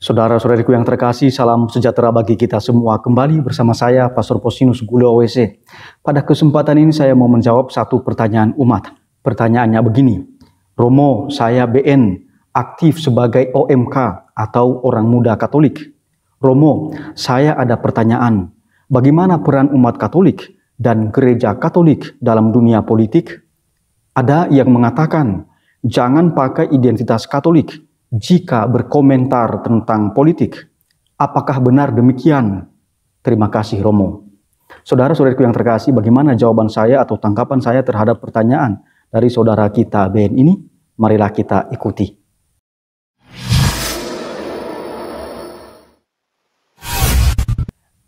Saudara-saudariku yang terkasih, salam sejahtera bagi kita semua. Kembali bersama saya, Pastor Posinus Gulo OWC. Pada kesempatan ini saya mau menjawab satu pertanyaan umat. Pertanyaannya begini, Romo, saya BN, aktif sebagai OMK atau Orang Muda Katolik. Romo, saya ada pertanyaan, bagaimana peran umat Katolik dan gereja Katolik dalam dunia politik? Ada yang mengatakan, jangan pakai identitas Katolik jika berkomentar tentang politik. Apakah benar demikian? Terima kasih, Romo. Saudara-saudariku yang terkasih, bagaimana jawaban saya atau tanggapan saya terhadap pertanyaan dari saudara kita BN ini? Marilah kita ikuti.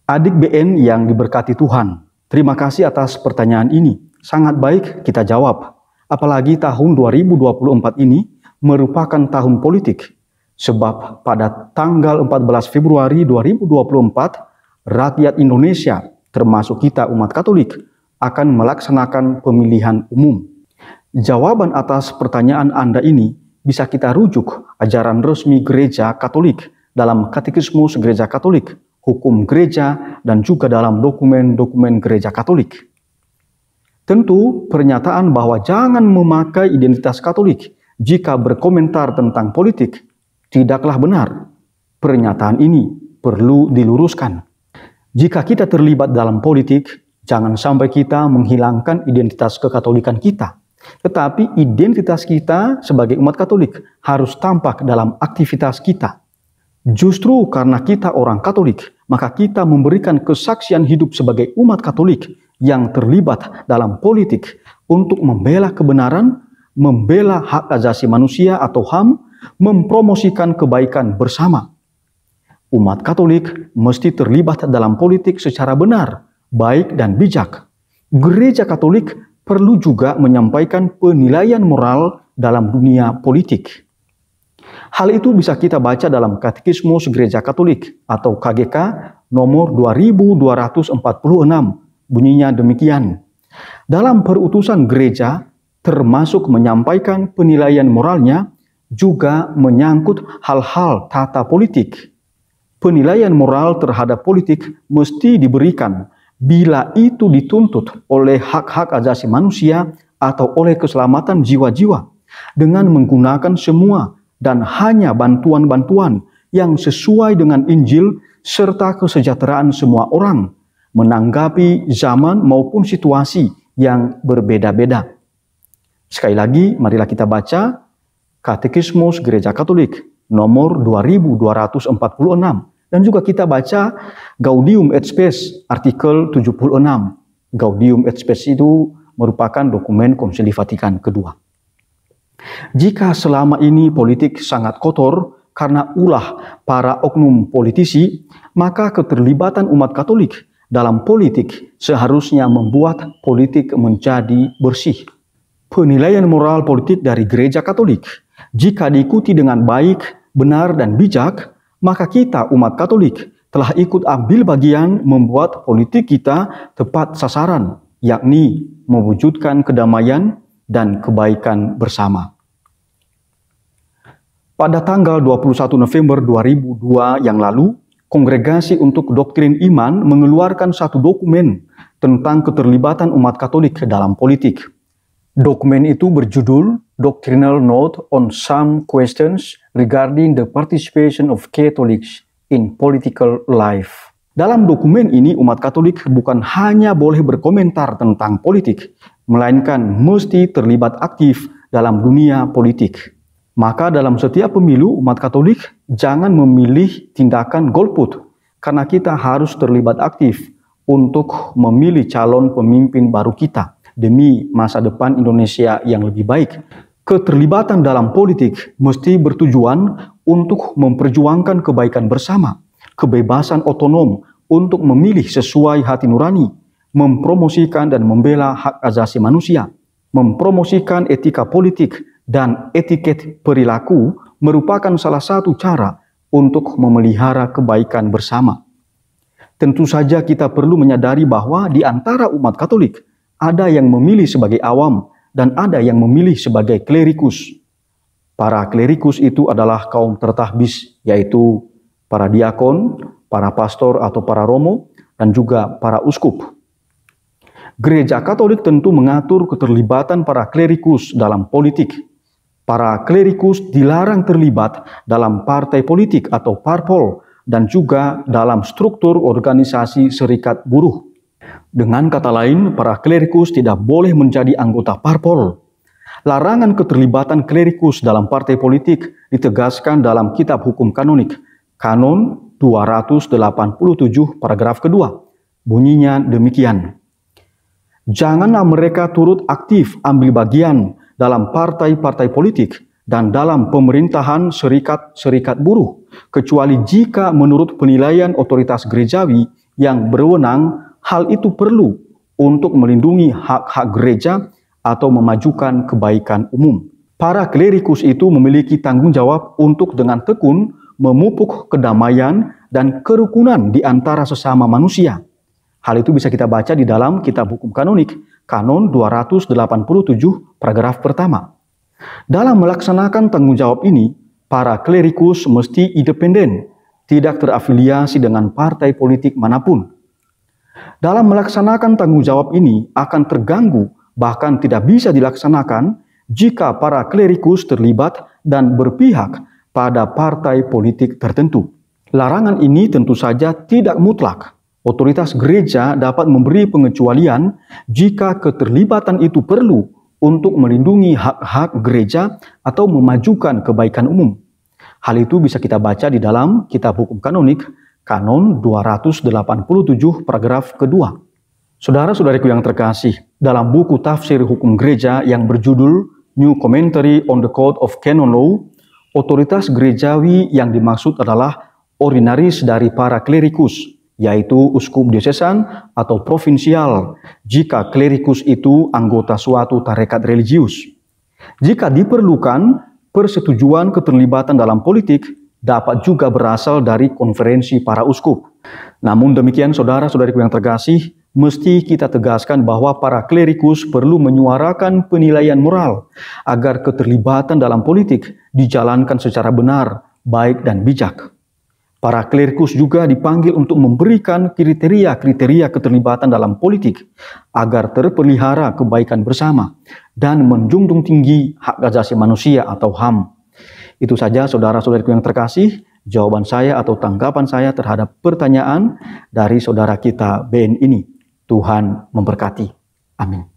Adik BN yang diberkati Tuhan, terima kasih atas pertanyaan ini. Sangat baik kita jawab. Apalagi tahun 2024 ini merupakan tahun politik. Sebab pada tanggal 14 Februari 2024, rakyat Indonesia, termasuk kita umat Katolik, akan melaksanakan pemilihan umum. Jawaban atas pertanyaan Anda ini bisa kita rujuk ajaran resmi Gereja Katolik dalam Katekismus Gereja Katolik, Hukum Gereja, dan juga dalam dokumen-dokumen Gereja Katolik. Tentu pernyataan bahwa jangan memakai identitas Katolik jika berkomentar tentang politik tidaklah benar. Pernyataan ini perlu diluruskan. Jika kita terlibat dalam politik, jangan sampai kita menghilangkan identitas kekatolikan kita. Tetapi identitas kita sebagai umat Katolik harus tampak dalam aktivitas kita. Justru karena kita orang Katolik, maka kita memberikan kesaksian hidup sebagai umat Katolik yang terlibat dalam politik untuk membela kebenaran, membela hak asasi manusia atau HAM, mempromosikan kebaikan bersama. Umat Katolik mesti terlibat dalam politik secara benar, baik dan bijak. Gereja Katolik perlu juga menyampaikan penilaian moral dalam dunia politik. Hal itu bisa kita baca dalam Katekismus Gereja Katolik atau KGK nomor 2246. Bunyinya demikian. Dalam perutusan gereja, termasuk menyampaikan penilaian moralnya, juga menyangkut hal-hal tata politik. Penilaian moral terhadap politik mesti diberikan bila itu dituntut oleh hak-hak asasi manusia atau oleh keselamatan jiwa-jiwa dengan menggunakan semua dan hanya bantuan-bantuan yang sesuai dengan Injil serta kesejahteraan semua orang menanggapi zaman maupun situasi yang berbeda-beda. Sekali lagi, marilah kita baca Katekismus Gereja Katolik nomor 2246 dan juga kita baca Gaudium et Spes artikel 76. Gaudium et Spes itu merupakan dokumen Konsili Vatikan kedua. Jika selama ini politik sangat kotor karena ulah para oknum politisi, maka keterlibatan umat Katolik dalam politik seharusnya membuat politik menjadi bersih. Penilaian moral politik dari Gereja Katolik, jika diikuti dengan baik, benar, dan bijak, maka kita umat Katolik telah ikut ambil bagian membuat politik kita tepat sasaran, yakni mewujudkan kedamaian dan kebaikan bersama. Pada tanggal 21 November 2002 yang lalu, Kongregasi untuk Doktrin Iman mengeluarkan satu dokumen tentang keterlibatan umat Katolik dalam politik. Dokumen itu berjudul Doctrinal Note on Some Questions Regarding the Participation of Catholics in Political Life. Dalam dokumen ini, umat Katolik bukan hanya boleh berkomentar tentang politik, melainkan mesti terlibat aktif dalam dunia politik. Maka dalam setiap pemilu, umat Katolik jangan memilih tindakan golput, karena kita harus terlibat aktif untuk memilih calon pemimpin baru kita demi masa depan Indonesia yang lebih baik. Keterlibatan dalam politik mesti bertujuan untuk memperjuangkan kebaikan bersama, kebebasan otonom untuk memilih sesuai hati nurani, mempromosikan dan membela hak asasi manusia, mempromosikan etika politik, dan etiket perilaku merupakan salah satu cara untuk memelihara kebaikan bersama. Tentu saja kita perlu menyadari bahwa di antara umat Katolik ada yang memilih sebagai awam dan ada yang memilih sebagai klerikus. Para klerikus itu adalah kaum tertahbis, yaitu para diakon, para pastor atau para romo, dan juga para uskup. Gereja Katolik tentu mengatur keterlibatan para klerikus dalam politik. Para klerikus dilarang terlibat dalam partai politik atau parpol dan juga dalam struktur organisasi serikat buruh. Dengan kata lain, para klerikus tidak boleh menjadi anggota parpol. Larangan keterlibatan klerikus dalam partai politik ditegaskan dalam Kitab Hukum Kanonik, Kanon 287 paragraf kedua. Bunyinya demikian. Janganlah mereka turut aktif ambil bagian dalam partai-partai politik dan dalam pemerintahan serikat-serikat buruh, kecuali jika menurut penilaian otoritas gerejawi yang berwenang, hal itu perlu untuk melindungi hak-hak gereja atau memajukan kebaikan umum. Para klerikus itu memiliki tanggung jawab untuk dengan tekun memupuk kedamaian dan kerukunan di antara sesama manusia. Hal itu bisa kita baca di dalam Kitab Hukum Kanonik, Kanon 287 paragraf pertama. Dalam melaksanakan tanggung jawab ini, para klerikus mesti independen, tidak terafiliasi dengan partai politik manapun. Dalam melaksanakan tanggung jawab ini akan terganggu, bahkan tidak bisa dilaksanakan jika para klerikus terlibat dan berpihak pada partai politik tertentu. Larangan ini tentu saja tidak mutlak. Otoritas gereja dapat memberi pengecualian jika keterlibatan itu perlu untuk melindungi hak-hak gereja atau memajukan kebaikan umum. Hal itu bisa kita baca di dalam Kitab Hukum Kanonik, Kanon 287 paragraf kedua. Saudara-saudariku yang terkasih, dalam buku tafsir hukum gereja yang berjudul New Commentary on the Code of Canon Law, otoritas gerejawi yang dimaksud adalah ordinaris dari para klerikus, yaitu uskup diosesan atau provinsial, jika klerikus itu anggota suatu tarekat religius. Jika diperlukan, persetujuan keterlibatan dalam politik dapat juga berasal dari konferensi para uskup. Namun demikian, saudara-saudariku yang terkasih, mesti kita tegaskan bahwa para klerikus perlu menyuarakan penilaian moral agar keterlibatan dalam politik dijalankan secara benar, baik dan bijak. Para klerikus juga dipanggil untuk memberikan kriteria-kriteria keterlibatan dalam politik agar terpelihara kebaikan bersama dan menjunjung tinggi hak asasi manusia atau HAM. Itu saja saudara-saudariku yang terkasih, jawaban saya atau tanggapan saya terhadap pertanyaan dari saudara kita BN ini. Tuhan memberkati. Amin.